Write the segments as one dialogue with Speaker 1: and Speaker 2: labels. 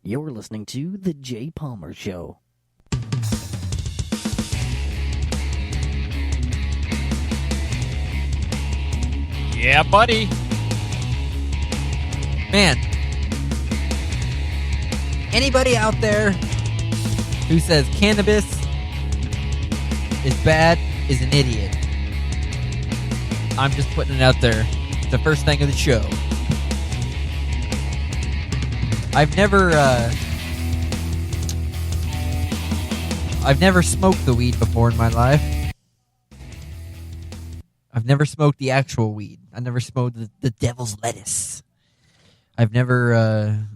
Speaker 1: You're listening to The Jay Palmer Show.
Speaker 2: Yeah, buddy. Man, anybody out there who says cannabis is bad is an idiot. I'm just putting it out there. It's the first thing of the show. I've never smoked the weed before in my life. I've never smoked the actual weed. I never smoked the devil's lettuce. I've never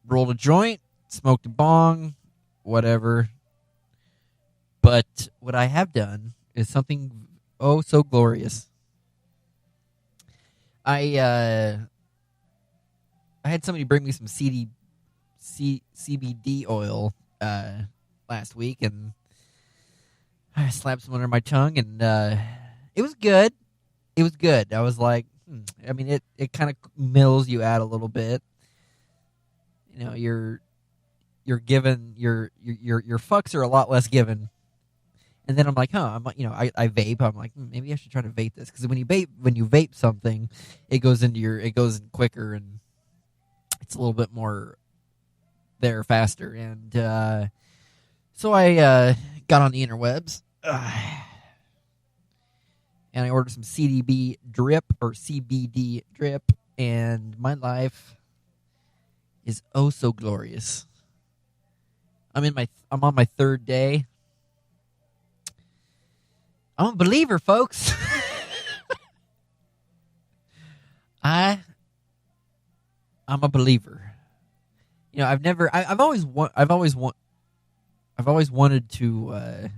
Speaker 2: rolled a joint, smoked a bong, whatever. But what I have done is something oh so glorious. I had somebody bring me some CBD oil last week, and I slapped some under my tongue, and it was good. It was good. I was like, I mean, it kind of mills you out a little bit. You know, you're given your fucks are a lot less given. And then I'm like, I vape. I'm like, maybe I should try to vape this, because when you vape something, it goes in quicker, and it's a little bit more there faster. And so I got on the interwebs. And I ordered some CBD drip, and my life is oh so glorious. I'm on my third day. I'm a believer, folks. I'm a believer. You know, I've always wanted to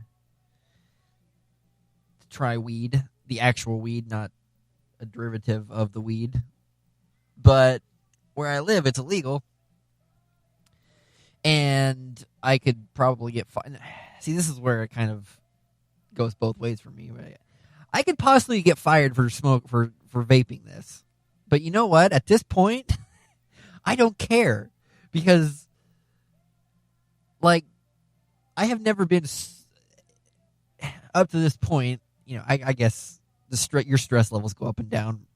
Speaker 2: try weed. The actual weed, not a derivative of the weed. But where I live, it's illegal. And I could probably get fined. See, this is where it kind of goes both ways for me. Right? I could possibly get fired for vaping this. But you know what? At this point, I don't care. Because, like, I have never been up to this point. You know, I guess your stress levels go up and down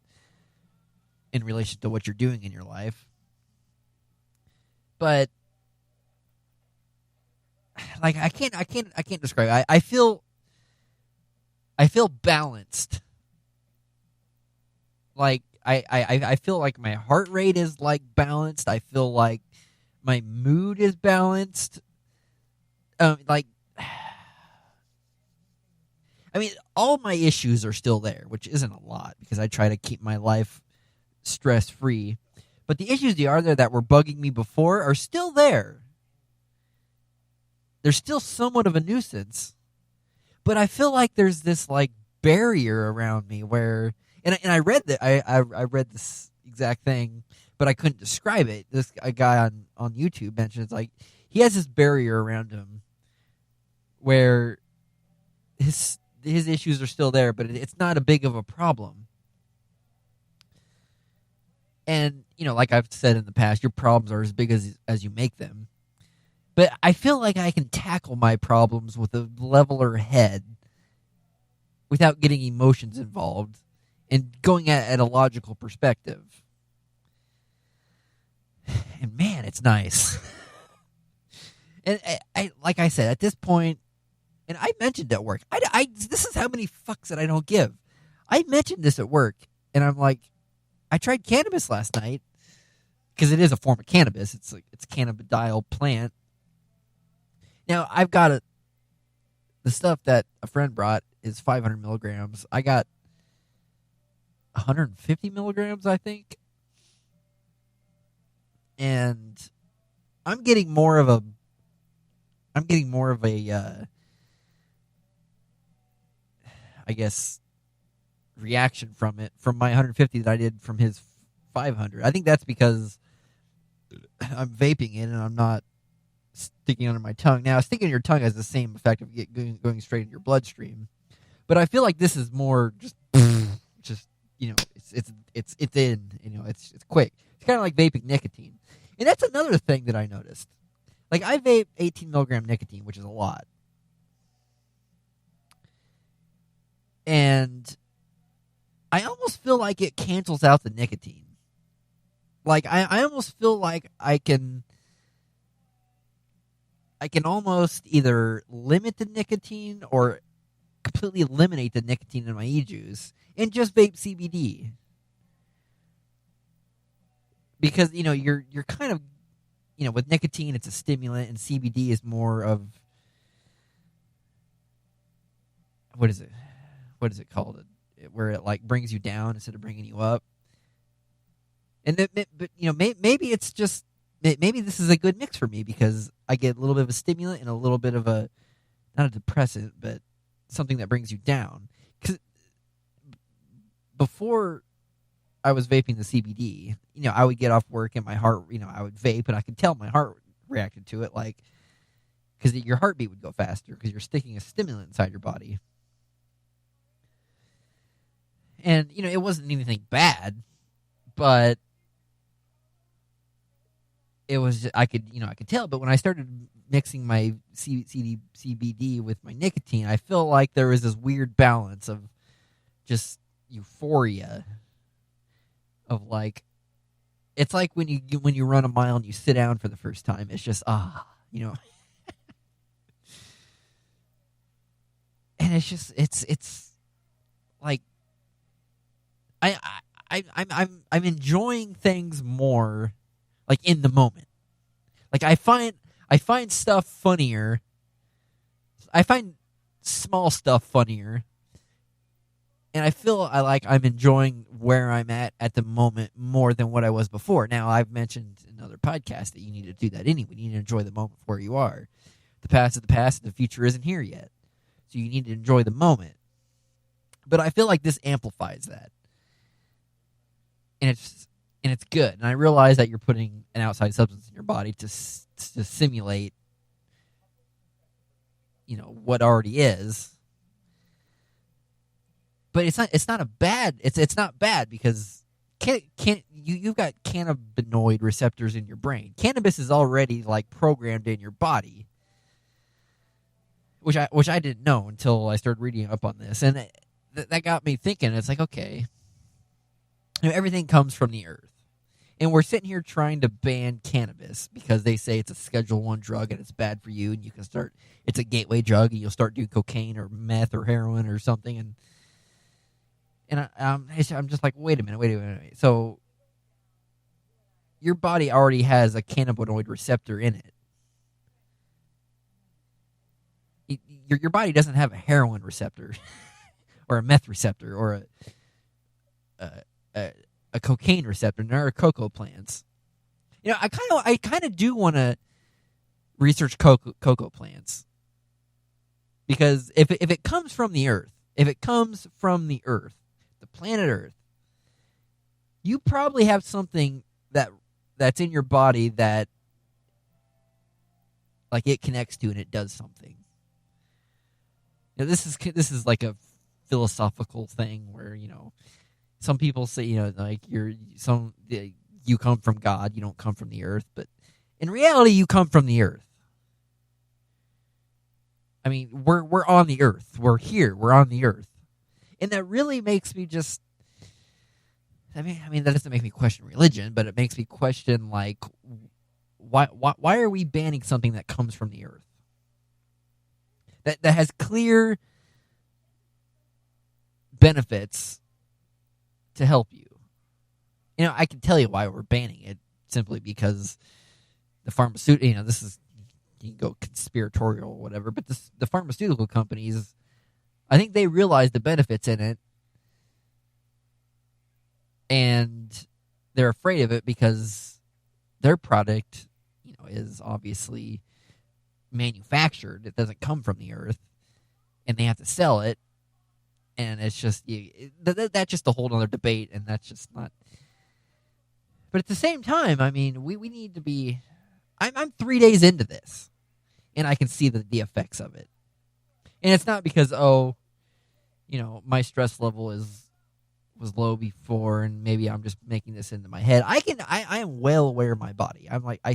Speaker 2: in relation to what you're doing in your life. But like I can't describe it. I feel balanced. Like I feel like my heart rate is like balanced. I feel like my mood is balanced. I mean, all my issues are still there, which isn't a lot because I try to keep my life stress-free. But the issues that are there that were bugging me before are still there. They're still somewhat of a nuisance. But I feel like there's this like barrier around me where, and I read that I read this exact thing, but I couldn't describe it. A guy on YouTube mentioned it's like he has this barrier around him where his issues are still there, but it's not a big of a problem. And, you know, like I've said in the past, your problems are as big as you make them. But I feel like I can tackle my problems with a leveler head without getting emotions involved and going at a logical perspective. And man, it's nice. And I like I said, at this point, and I mentioned at work, this is how many fucks that I don't give. I mentioned this at work, and I'm like, I tried cannabis last night because it is a form of cannabis. It's cannabidiol plant. Now I've got the stuff that a friend brought is 500 milligrams. I got 150 milligrams, I think, and I'm getting more of a I guess, reaction from my 150 that I did from his 500. I think that's because I'm vaping it and I'm not sticking under my tongue. Now, sticking in your tongue has the same effect of going straight in your bloodstream, but I feel like this is more just you know, it's in, you know, it's quick. It's kind of like vaping nicotine. And that's another thing that I noticed. Like, I vape 18 milligram nicotine, which is a lot. And I almost feel like it cancels out the nicotine. Like, I almost feel like I can almost either limit the nicotine or completely eliminate the nicotine in my e-juice and just vape CBD. Because, you're kind of, with nicotine, it's a stimulant, and CBD is more of, what is it called? Where it like brings you down instead of bringing you up. And but maybe it's just, maybe this is a good mix for me because I get a little bit of a stimulant and a little bit of a, not a depressant, but something that brings you down. Because before I was vaping the CBD, I would get off work and my heart, I would vape and I could tell my heart reacted to it, like, because your heartbeat would go faster because you're sticking a stimulant inside your body. And, it wasn't anything bad, but it was, I could tell. But when I started mixing my CBD with my nicotine, I feel like there was this weird balance of just euphoria of like, it's like when you run a mile and you sit down for the first time, it's just, and it's just, it's like, I'm enjoying things more, like, in the moment. Like, I find stuff funnier. I find small stuff funnier, and I feel I'm enjoying where I'm at the moment more than what I was before. Now, I've mentioned in other podcasts that you need to do that anyway. You need to enjoy the moment where you are. The past is the past, and the future isn't here yet. So you need to enjoy the moment. But I feel like this amplifies that. And it's good. And I realize that you're putting an outside substance in your body to simulate, what already is. But it's not bad because you've got cannabinoid receptors in your brain. Cannabis is already like programmed in your body, which I didn't know until I started reading up on this, and that got me thinking. It's like, okay, everything comes from the earth. And we're sitting here trying to ban cannabis because they say it's a Schedule I drug and it's bad for you, and it's a gateway drug, and you'll start doing cocaine or meth or heroin or something. And I'm just like, wait a minute. So your body already has a cannabinoid receptor in it. Your body doesn't have a heroin receptor or a meth receptor or a cocaine receptor, nor cocoa plants. I kind of do want to research cocoa plants because if it comes from the earth, the planet Earth, you probably have something that's in your body that like it connects to and it does something. This is like a philosophical thing where some people say, like you come from God, you don't come from the earth, but in reality, you come from the earth. I mean, we're on the earth. We're here. We're on the earth, and that really makes me just. I mean, that doesn't make me question religion, but it makes me question like, why are we banning something that comes from the earth? That has clear benefits to help you. I can tell you why we're banning it, simply because the pharmaceutical, this is, you can go conspiratorial or whatever, but the pharmaceutical companies, I think they realize the benefits in it, and they're afraid of it because their product, is obviously manufactured. It doesn't come from the earth, and they have to sell it. And it's just, that's just a whole other debate, and that's just not. But at the same time, I mean, we need to be. I'm 3 days into this, and I can see the effects of it. And it's not because, my stress level is was low before, and maybe I'm just making this into my head. I am well aware of my body. I'm like I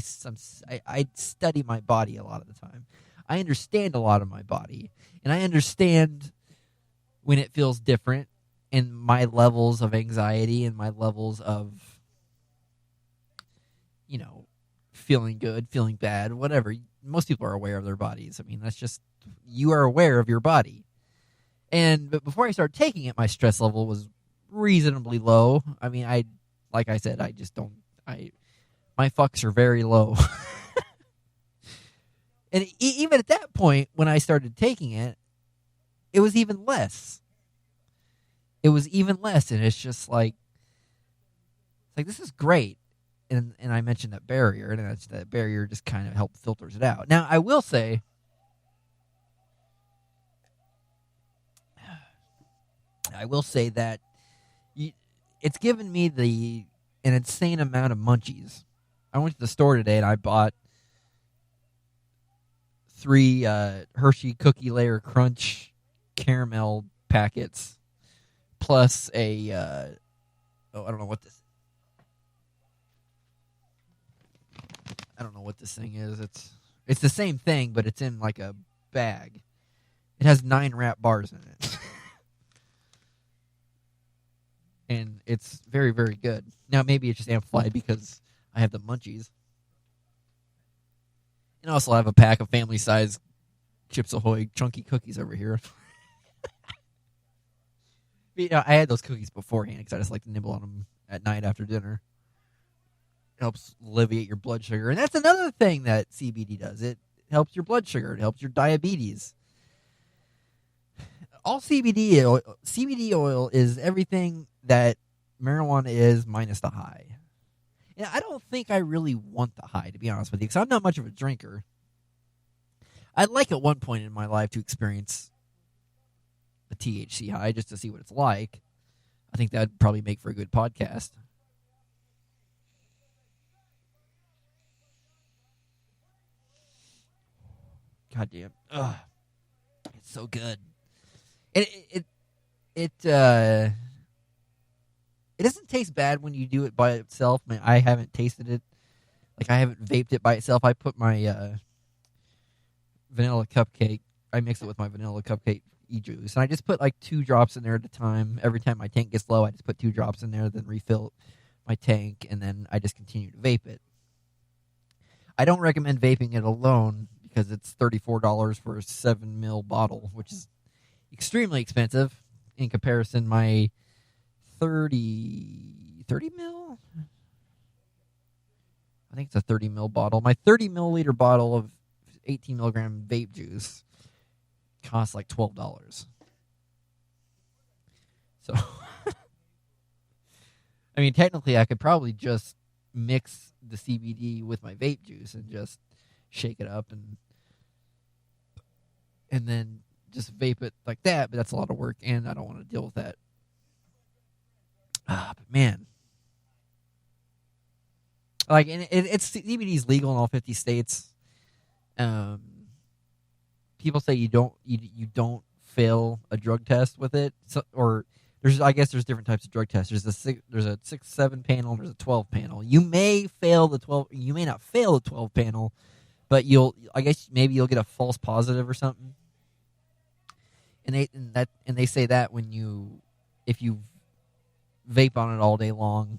Speaker 2: study my body a lot of the time. I understand a lot of my body, and I understand when it feels different, and my levels of anxiety and my levels of, feeling good, feeling bad, whatever. Most people are aware of their bodies. I mean, that's just, you are aware of your body. But before I started taking it, my stress level was reasonably low. I mean, like I said, my fucks are very low. And even at that point, when I started taking it, it was even less. And it's just like, this is great. And I mentioned that barrier, and that barrier just kind of helped filters it out. Now, I will say, that it's given me an insane amount of munchies. I went to the store today, and I bought 3 Hershey Cookie Layer Crunch caramel packets, plus a I don't know what this thing is. It's the same thing, but it's in like a bag. It has 9 wrap bars in it. And it's very, very good. Now, maybe it's just amplified because I have the munchies. And I also have a pack of family-size Chips Ahoy chunky cookies over here. I had those cookies beforehand because I just like to nibble on them at night after dinner. It helps alleviate your blood sugar. And that's another thing that CBD does. It helps your blood sugar. It helps your diabetes. All CBD oil is everything that marijuana is minus the high. And I don't think I really want the high, to be honest with you, because I'm not much of a drinker. I'd like at one point in my life to experience a THC high just to see what it's like. I think that would probably make for a good podcast. God damn. Ugh. It's so good. It doesn't taste bad when you do it by itself. I mean, I haven't tasted it. Like, I haven't vaped it by itself. I put my vanilla cupcake. I mix it with my vanilla cupcake e-juice. And I just put like 2 drops in there at a time. Every time my tank gets low, I just put 2 drops in there, then refill my tank, and then I just continue to vape it. I don't recommend vaping it alone because it's $34 for a 7 ml bottle, which is extremely expensive in comparison. My 30 mil? I think it's a 30 ml bottle. My 30 milliliter bottle of 18 milligram vape juice costs like $12. So, I mean, technically, I could probably just mix the CBD with my vape juice and just shake it up and then just vape it like that, but that's a lot of work, and I don't want to deal with that. But man, like, and it's CBD is legal in all 50 states. People say you don't fail a drug test with it, or I guess there's different types of drug tests. There's a 6-7 panel, and there's a 12 panel. You may fail the 12. You may not fail the 12 panel, but maybe you'll get a false positive or something. And they say that if you vape on it all day long,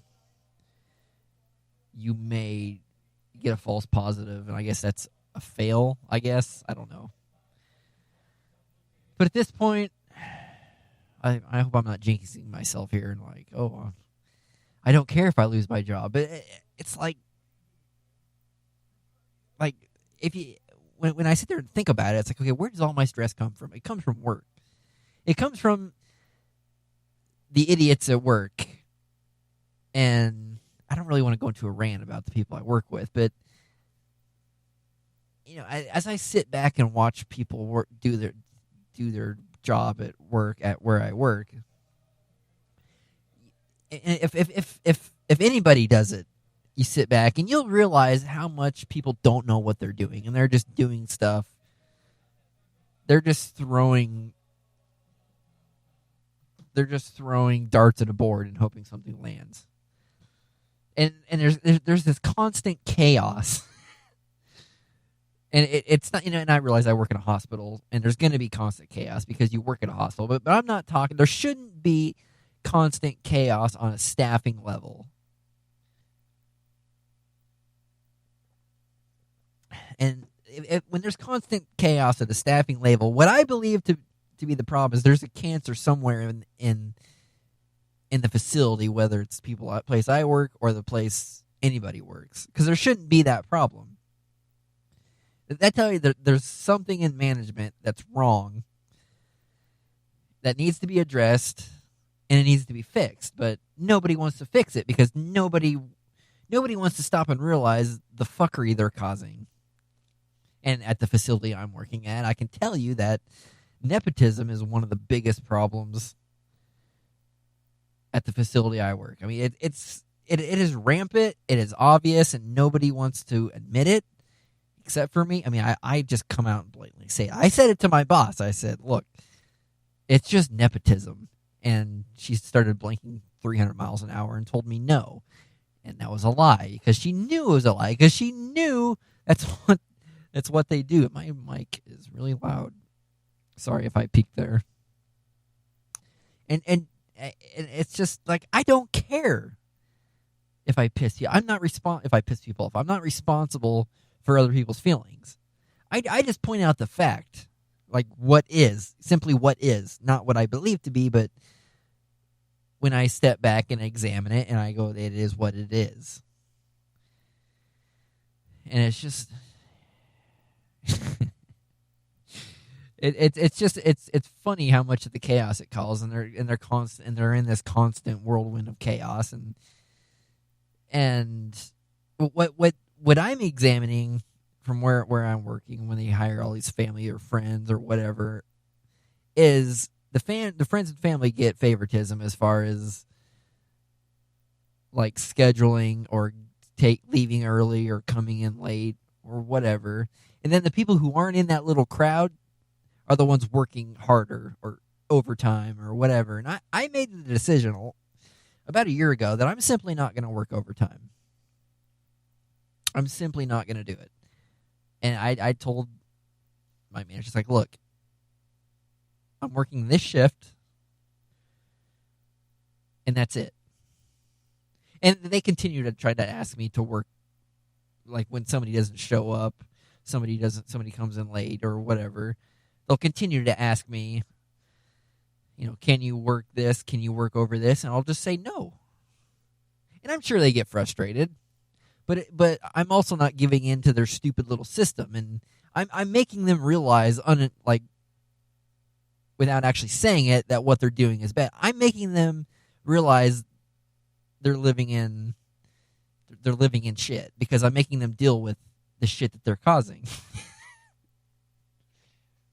Speaker 2: you may get a false positive, and I guess that's a fail. I guess, I don't know. But at this point, I hope I'm not jinxing myself here and like, I don't care if I lose my job. But it's like if you when I sit there and think about it, it's like, okay, where does all my stress come from? It comes from work. It comes from the idiots at work. And I don't really want to go into a rant about the people I work with, but as I sit back and watch people do their job at work at where I work, if anybody does it, you sit back and you'll realize how much people don't know what they're doing, and they're just doing stuff. They're just throwing they're just throwing darts at a board and hoping something lands. And there's this constant chaos. And it's not, and I realize I work in a hospital, and there's going to be constant chaos because you work at a hospital. But I'm not talking, there shouldn't be constant chaos on a staffing level. And when there's constant chaos at a staffing level, what I believe to be the problem is there's a cancer somewhere in the facility, whether it's people at the place I work or the place anybody works, because there shouldn't be that problem. That tells you that there's something in management that's wrong that needs to be addressed and it needs to be fixed. But nobody wants to fix it because nobody wants to stop and realize the fuckery they're causing. And at the facility I'm working at, I can tell you that nepotism is one of the biggest problems at the facility I work. I mean, it is rampant, it is obvious, and nobody wants to admit it. Except for me. I mean, I just come out and blatantly say it. I said it to my boss. I said, look, it's just nepotism. And she started blinking 300 miles an hour and told me no. And that was a lie because she knew it was a lie because she knew that's what they do. My mic is really loud. Sorry if I peeked there. And it's just like, I don't care if I piss you. If I piss people off. I'm not responsible for other people's feelings. I just point out the fact, like simply what is, not what I believe to be, but when I step back and examine it and I go, it is what it is. And it's just it's funny how much of the chaos it causes, and they're in this constant whirlwind of chaos, and what I'm examining from where I'm working when they hire all these family or friends or whatever is the friends and family get favoritism as far as like scheduling or leaving early or coming in late or whatever. And then the people who aren't in that little crowd are the ones working harder or overtime or whatever. And I made the decision about a year ago that I'm simply not going to work overtime. I'm simply not going to do it. And I told my manager, like, look, I'm working this shift, and that's it. And they continue to try to ask me to work, like when somebody doesn't show up, somebody comes in late or whatever. They'll continue to ask me, can you work this? Can you work over this? And I'll just say no. And I'm sure they get frustrated. But I'm also not giving in to their stupid little system, and I'm making them realize, without actually saying it, that what they're doing is bad. I'm making them realize they're living in shit because I'm making them deal with the shit that they're causing,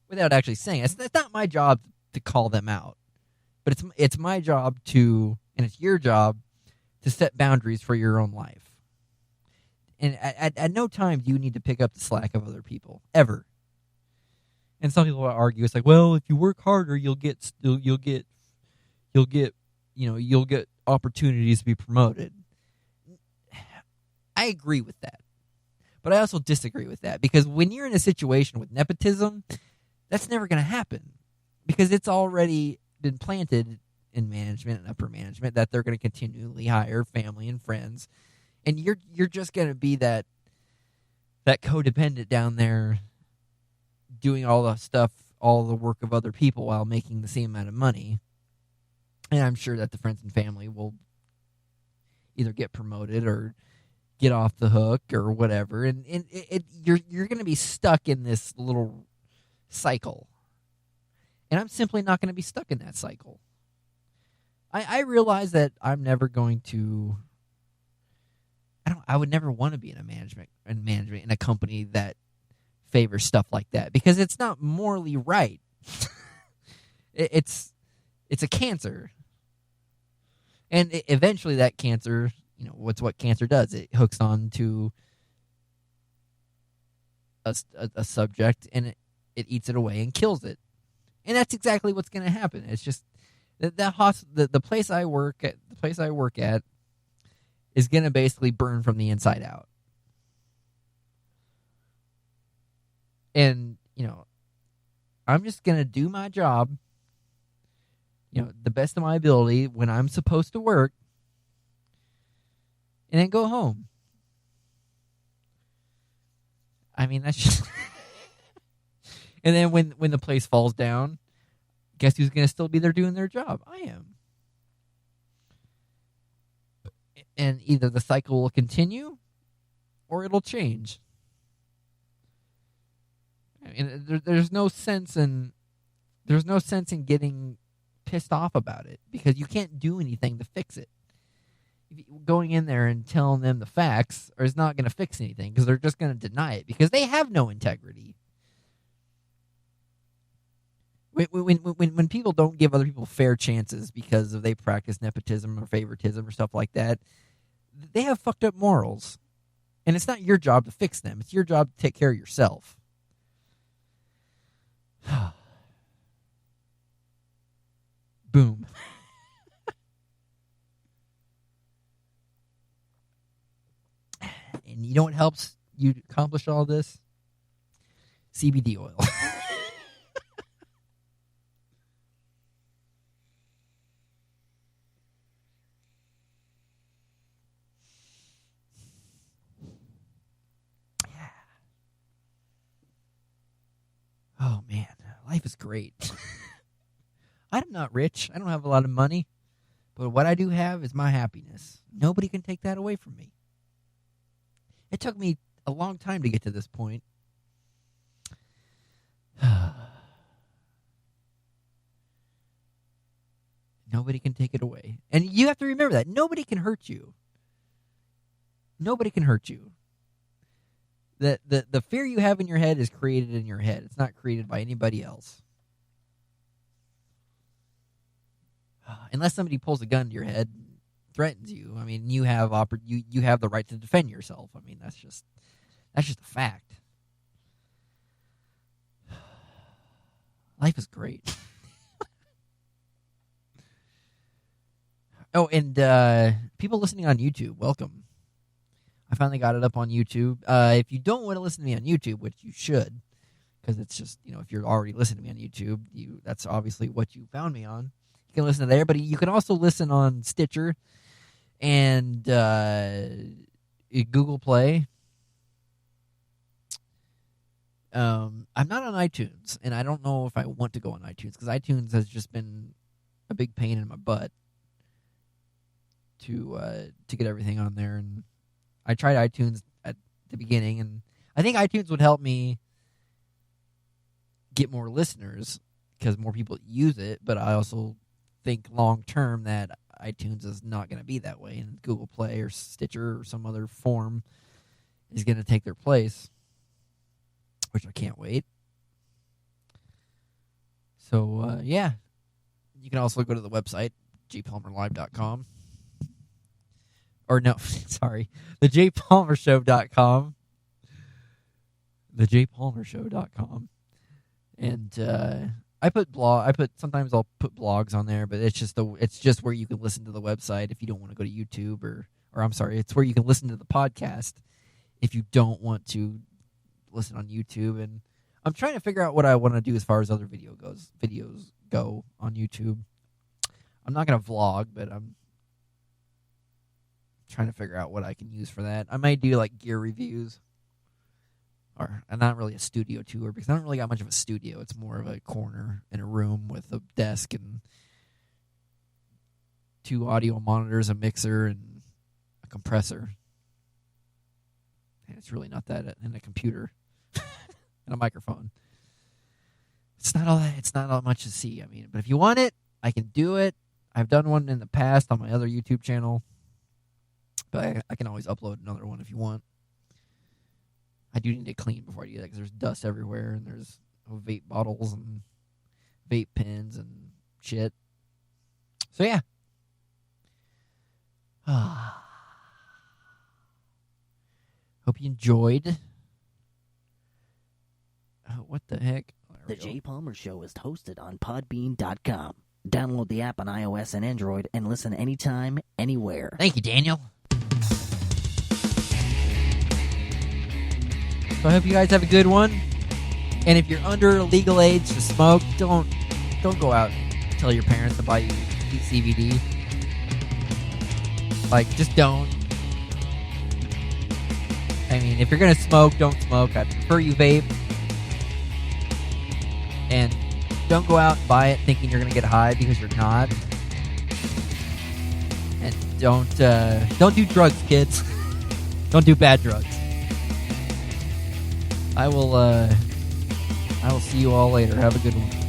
Speaker 2: without actually saying it. It's not my job to call them out, but it's my job and it's your job to set boundaries for your own life. And at no time do you need to pick up the slack of other people, ever. And some people argue, it's like, well, if you work harder, you'll get opportunities to be promoted. I agree with that, but I also disagree with that because when you're in a situation with nepotism, that's never going to happen because it's already been planted in management and upper management that they're going to continually hire family and friends. And you're just going to be that codependent down there doing all the stuff, all the work of other people while making the same amount of money. And I'm sure that the friends and family will either get promoted or get off the hook or whatever. And you're going to be stuck in this little cycle. And I'm simply not going to be stuck in that cycle. I realize that I'm never going to... I would never want to be in management in a company that favors stuff like that because it's not morally right. It's a cancer, and eventually that cancer, what cancer does? It hooks on to a subject, and it eats it away and kills it, and that's exactly what's going to happen. It's just The place I work at is gonna basically burn from the inside out. And, I'm just gonna do my job, the best of my ability when I'm supposed to work, and then go home. I mean, that's just... And then when the place falls down, guess who's gonna still be there doing their job? I am. And either the cycle will continue or it'll change. I mean, there's no sense in getting pissed off about it because you can't do anything to fix it. Going in there and telling them the facts is not going to fix anything because they're just going to deny it because they have no integrity. When people don't give other people fair chances because they practice nepotism or favoritism or stuff like that, they have fucked up morals. And it's not your job to fix them. It's your job to take care of yourself. Boom. And you know what helps you accomplish all this? CBD oil. Oh, man. Life is great. I'm not rich. I don't have a lot of money. But what I do have is my happiness. Nobody can take that away from me. It took me a long time to get to this point. Nobody can take it away. And you have to remember that. Nobody can hurt you. Nobody can hurt you. The fear you have in your head is created in your head. It's not created by anybody else. Unless somebody pulls a gun to your head and threatens you. I mean, you have you have the right to defend yourself. I mean, that's just a fact. Life is great. Oh, and people listening on YouTube, welcome. I finally got it up on YouTube. If you don't want to listen to me on YouTube, which you should, because it's just, if you're already listening to me on YouTube, that's obviously what you found me on. You can listen to there, but you can also listen on Stitcher and Google Play. I'm not on iTunes, and I don't know if I want to go on iTunes, because iTunes has just been a big pain in my butt to get everything on there. And I tried iTunes at the beginning, and I think iTunes would help me get more listeners because more people use it, but I also think long term that iTunes is not going to be that way, and Google Play or Stitcher or some other form is going to take their place, which I can't wait. So, yeah. You can also go to the website, jpalmerlive.com. Or no, sorry, thejpalmershow.com. Thejpalmershow.com. And sometimes I'll put blogs on there, but it's just where you can listen to the website if you don't want to go to YouTube or I'm sorry, it's where you can listen to the podcast if you don't want to listen on YouTube. And I'm trying to figure out what I want to do as far as other videos go on YouTube. I'm not going to vlog, but I'm trying to figure out what I can use for that. I might do like gear reviews, or not really a studio tour because I don't really got much of a studio. It's more of a corner in a room with a desk and 2 audio monitors, a mixer, and a compressor. And it's really not that, and a computer and a microphone. It's not all much to see. I mean, but if you want it, I can do it. I've done one in the past on my other YouTube channel. But I can always upload another one if you want. I do need to clean before I do that because there's dust everywhere and there's vape bottles and vape pens and shit. So, yeah. Hope you enjoyed. What the heck?
Speaker 1: The Jay Palmer Show is hosted on Podbean.com. Download the app on iOS and Android and listen anytime, anywhere.
Speaker 2: Thank you, Daniel. So I hope you guys have a good one. And if you're under legal age to smoke, don't go out and tell your parents to buy you CBD. Like, just don't. I mean, if you're gonna smoke, don't smoke. I prefer you vape. And don't go out and buy it thinking you're gonna get high, because you're not. And don't do drugs, kids. Don't do bad drugs. I will see you all later. Have a good one.